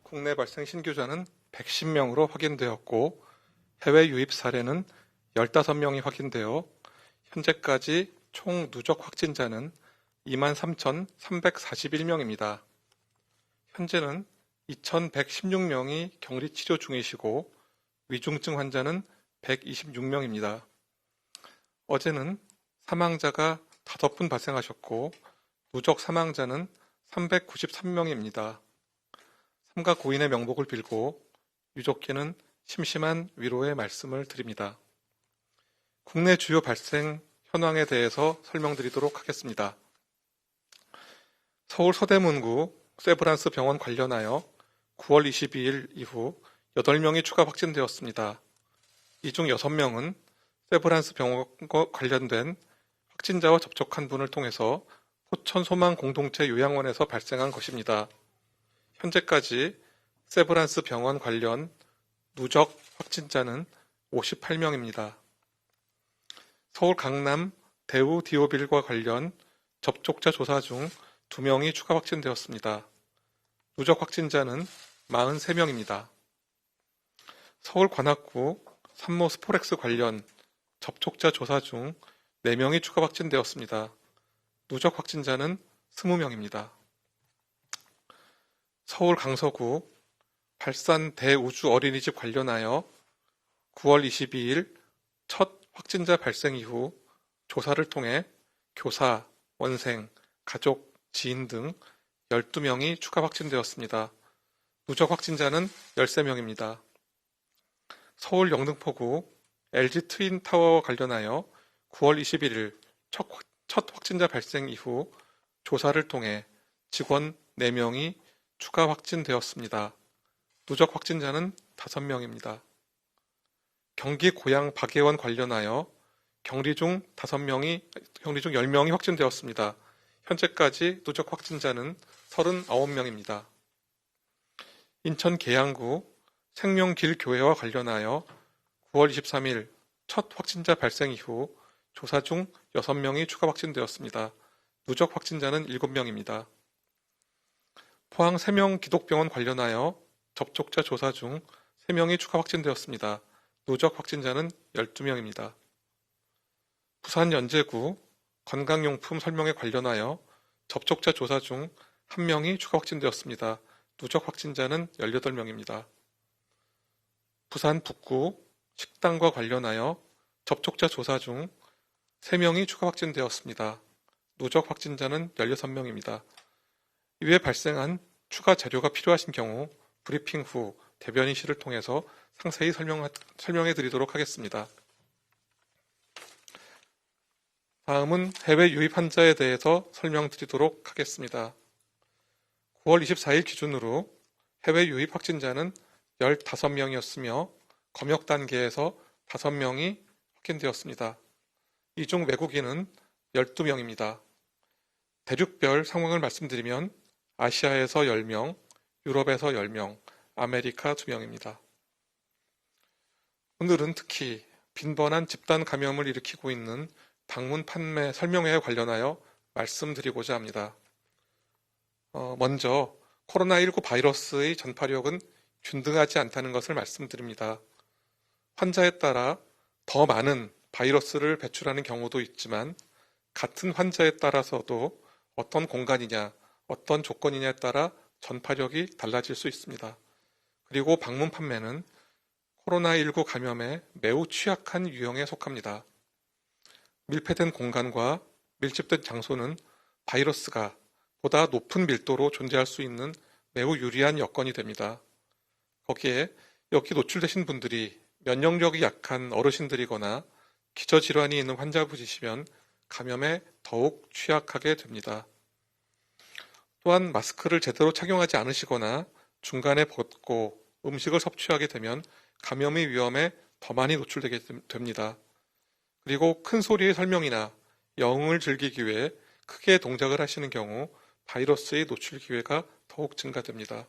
국내 발생 신규자는 110명으로 확인되었고 해외 유입 사례는 15명이 확인되어 현재까지 총 누적 확진자는 23,341명입니다. 현재는 2,116명이 격리 치료 중이시고 위중증 환자는 126명입니다. 어제는 사망자가 5분 발생하셨고 누적 사망자는 393명입니다. 삼가 고인의 명복을 빌고 유족께는 심심한 위로의 말씀을 드립니다. 국내 주요 발생 현황에 대해서 설명드리도록 하겠습니다. 서울 서대문구 세브란스 병원 관련하여 9월 22일 이후 8명이 추가 확진되었습니다. 이 중 6명은 세브란스 병원과 관련된 확진자와 접촉한 분을 통해서 포천 소망 공동체 요양원에서 발생한 것입니다. 현재까지 세브란스 병원 관련 누적 확진자는 58명입니다. 서울 강남 대우 디오빌과 관련 접촉자 조사 중 2명이 추가 확진되었습니다. 누적 확진자는 43명입니다. 서울 관악구 산모 스포렉스 관련 접촉자 조사 중 4명이 추가 확진되었습니다. 누적 확진자는 20명입니다. 서울 강서구 발산 대우주 어린이집 관련하여 9월 22일 첫 확진자 발생 이후 조사를 통해 교사, 원생, 가족, 지인 등 12명이 추가 확진되었습니다. 누적 확진자는 13명입니다. 서울 영등포구 LG 트윈타워와 관련하여 9월 21일 첫 확진자 발생 이후 조사를 통해 직원 4명이 추가 확진되었습니다. 누적 확진자는 5명입니다. 경기 고양 박예원 관련하여 격리 중 10명이 확진되었습니다. 현재까지 누적 확진자는 39명입니다. 인천 계양구 생명길교회와 관련하여 9월 23일 첫 확진자 발생 이후 조사 중 6명이 추가 확진되었습니다. 누적 확진자는 7명입니다. 포항 세명기독병원 관련하여 접촉자 조사 중 3명이 추가 확진되었습니다. 누적 확진자는 12명입니다. 부산 연제구 건강용품 설명에 관련하여 접촉자 조사 중 1명이 추가 확진되었습니다. 누적 확진자는 18명입니다. 부산 북구 식당과 관련하여 접촉자 조사 중 3명이 추가 확진되었습니다. 누적 확진자는 16명입니다. 이외에 발생한 추가 자료가 필요하신 경우 브리핑 후 대변인실을 통해서 상세히 설명해 드리도록 하겠습니다. 다음은 해외 유입 환자에 대해서 설명드리도록 하겠습니다. 9월 24일 기준으로 해외 유입 확진자는 15명이었으며 검역 단계에서 5명이 확인되었습니다. 이 중 외국인은 12명입니다. 대륙별 상황을 말씀드리면 아시아에서 10명, 유럽에서 10명, 아메리카 2명입니다. 오늘은 특히 빈번한 집단 감염을 일으키고 있는 방문 판매 설명회에 관련하여 말씀드리고자 합니다. 먼저 코로나19 바이러스의 전파력은 균등하지 않다는 것을 말씀드립니다. 환자에 따라 더 많은 바이러스를 배출하는 경우도 있지만 같은 환자에 따라서도 어떤 공간이냐, 어떤 조건이냐에 따라 전파력이 달라질 수 있습니다. 그리고 방문 판매는 코로나19 감염에 매우 취약한 유형에 속합니다. 밀폐된 공간과 밀집된 장소는 바이러스가 보다 높은 밀도로 존재할 수 있는 매우 유리한 여건이 됩니다. 거기에 여기 노출되신 분들이 면역력이 약한 어르신들이거나 기저질환이 있는 환자분이시면 감염에 더욱 취약하게 됩니다. 또한 마스크를 제대로 착용하지 않으시거나 중간에 벗고 음식을 섭취하게 되면 감염의 위험에 더 많이 노출되게 됩니다. 그리고 큰 소리의 설명이나 영응을 즐기기 위해 크게 동작을 하시는 경우 바이러스의 노출 기회가 더욱 증가됩니다.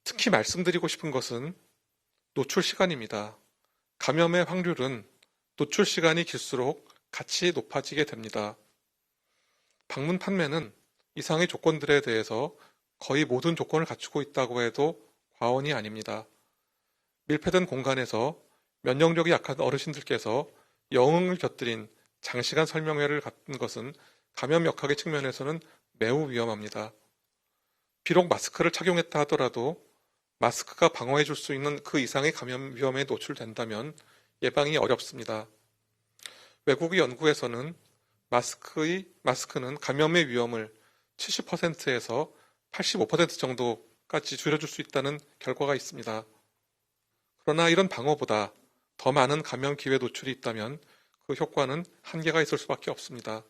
특히 말씀드리고 싶은 것은 노출 시간입니다. 감염의 확률은 노출 시간이 길수록 같이 높아지게 됩니다. 방문 판매는 이상의 조건들에 대해서 거의 모든 조건을 갖추고 있다고 해도 과언이 아닙니다. 밀폐된 공간에서 면역력이 약한 어르신들께서 여응을 곁들인 장시간 설명회를 갖는 것은 감염 역학의 측면에서는 매우 위험합니다. 비록 마스크를 착용했다 하더라도 마스크가 방어해 줄 수 있는 그 이상의 감염 위험에 노출된다면 예방이 어렵습니다. 외국의 연구에서는 마스크는 감염의 위험을 70%에서 85% 정도까지 줄여줄 수 있다는 결과가 있습니다. 그러나 이런 방어보다 더 많은 감염 기회 노출이 있다면 그 효과는 한계가 있을 수밖에 없습니다.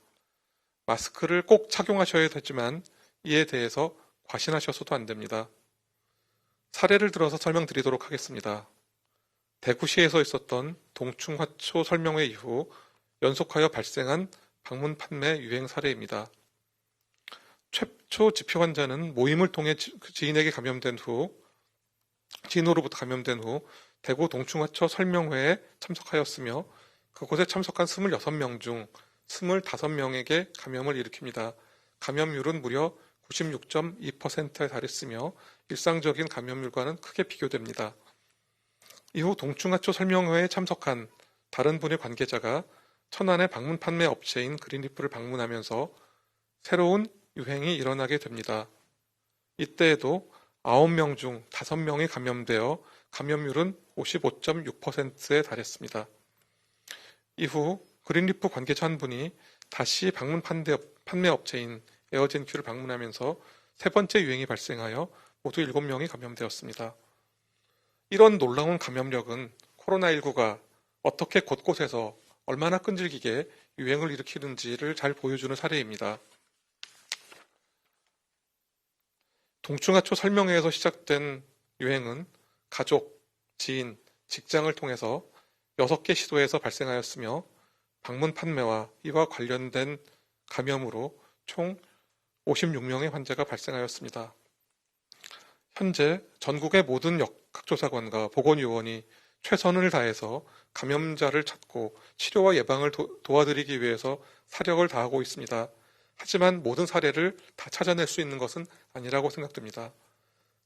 마스크를 꼭 착용하셔야 되지만 이에 대해서 과신하셔서도 안 됩니다. 사례를 들어서 설명드리도록 하겠습니다. 대구시에서 있었던 동충하초 설명회 이후 연속하여 발생한 방문 판매 유행 사례입니다. 최초 지표 환자는 모임을 통해 지인으로부터 감염된 후 대구 동충하초 설명회에 참석하였으며 그곳에 참석한 26명 중 25명에게 감염을 일으킵니다. 감염률은 무려 96.2%에 달했으며 일상적인 감염률과는 크게 비교됩니다. 이후 동충하초 설명회에 참석한 다른 분의 관계자가 천안의 방문 판매 업체인 그린리프를 방문하면서 새로운 유행이 일어나게 됩니다. 이때에도 9명 중 5명이 감염되어 감염률은 55.6%에 달했습니다. 이후 그린리프 관계자 한 분이 다시 방문 판매 업체인 에어젠큐를 방문하면서 세 번째 유행이 발생하여 모두 7명이 감염되었습니다. 이런 놀라운 감염력은 코로나19가 어떻게 곳곳에서 얼마나 끈질기게 유행을 일으키는지를 잘 보여주는 사례입니다. 동충하초 설명회에서 시작된 유행은 가족, 지인, 직장을 통해서 6개 시도에서 발생하였으며 방문 판매와 이와 관련된 감염으로 총 56명의 환자가 발생하였습니다. 현재 전국의 모든 역학조사관과 보건요원이 최선을 다해서 감염자를 찾고 치료와 예방을 도와드리기 위해서 사력을 다하고 있습니다. 하지만 모든 사례를 다 찾아낼 수 있는 것은 아니라고 생각됩니다.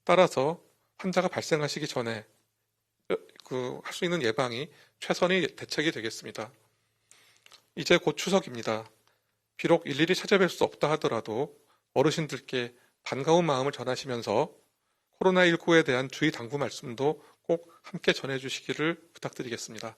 따라서 환자가 발생하시기 전에 할 수 있는 예방이 최선의 대책이 되겠습니다. 이제 곧 추석입니다. 비록 일일이 찾아뵐 수 없다 하더라도 어르신들께 반가운 마음을 전하시면서 코로나19에 대한 주의 당부 말씀도 꼭 함께 전해주시기를 부탁드리겠습니다.